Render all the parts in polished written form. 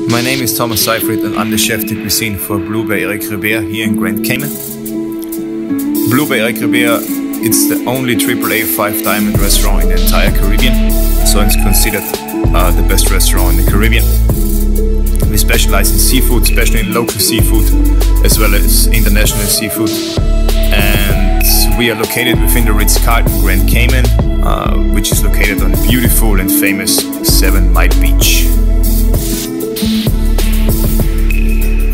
My name is Thomas Seyfried and I'm the chef de cuisine for Blue by Eric Ribert here in Grand Cayman. Blue by Eric Ribert, it's the only AAA 5-diamond restaurant in the entire Caribbean, so it's considered the best restaurant in the Caribbean. We specialize in seafood, especially in local seafood, as well as international seafood. And we are located within the Ritz-Carlton Grand Cayman, which is located on the beautiful and famous 7 Mile Beach.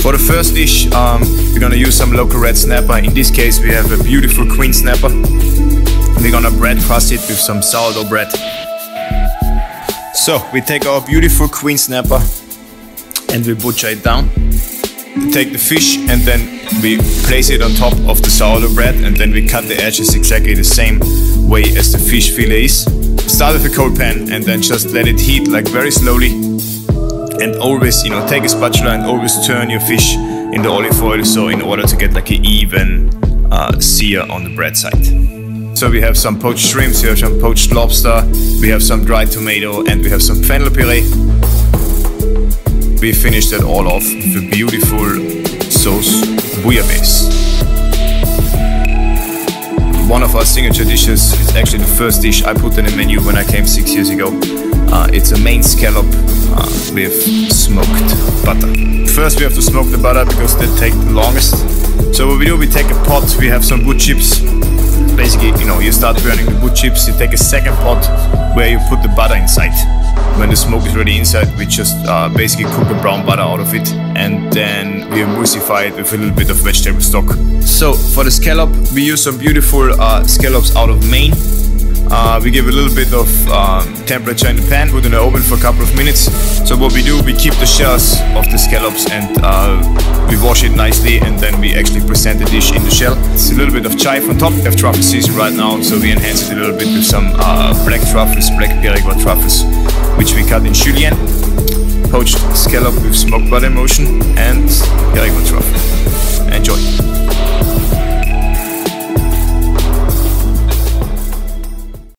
For the first dish, we're gonna use some local red snapper. In this case, we have a beautiful queen snapper. We're gonna bread crust it with some sourdough bread. So we take our beautiful queen snapper and we butcher it down. We take the fish and then we place it on top of the sourdough bread, and then we cut the edges exactly the same way as the fish fillet is. Start with a cold pan and then just let it heat like very slowly. And always, take a spatula and always turn your fish in the olive oil, so in order to get like an even sear on the bread side. So we have some poached shrimps, we have some poached lobster, we have some dried tomato, and we have some fennel puree. We finished that all off with a beautiful sauce bouillabaisse. One of our signature dishes is actually the first dish I put in the menu when I came 6 years ago. It's a Maine scallop with smoked butter. First we have to smoke the butter because that takes the longest. So what we do, we take a pot, we have some wood chips. Basically, you start burning the wood chips, you take a second pot where you put the butter inside. When the smoke is already inside, we just basically cook a brown butter out of it, and then we emulsify it with a little bit of vegetable stock. So for the scallop, we use some beautiful scallops out of Maine. We give a little bit of temperature in the pan, put in the oven for a couple of minutes. So what we do, we keep the shells of the scallops and we wash it nicely, and then we actually present the dish in the shell. It's a little bit of chive on top. We have truffle season right now, so we enhance it a little bit with some black truffles, black Perigord truffles, which we cut in julienne. Poached scallop with smoked butter emulsion and Perigord truffle.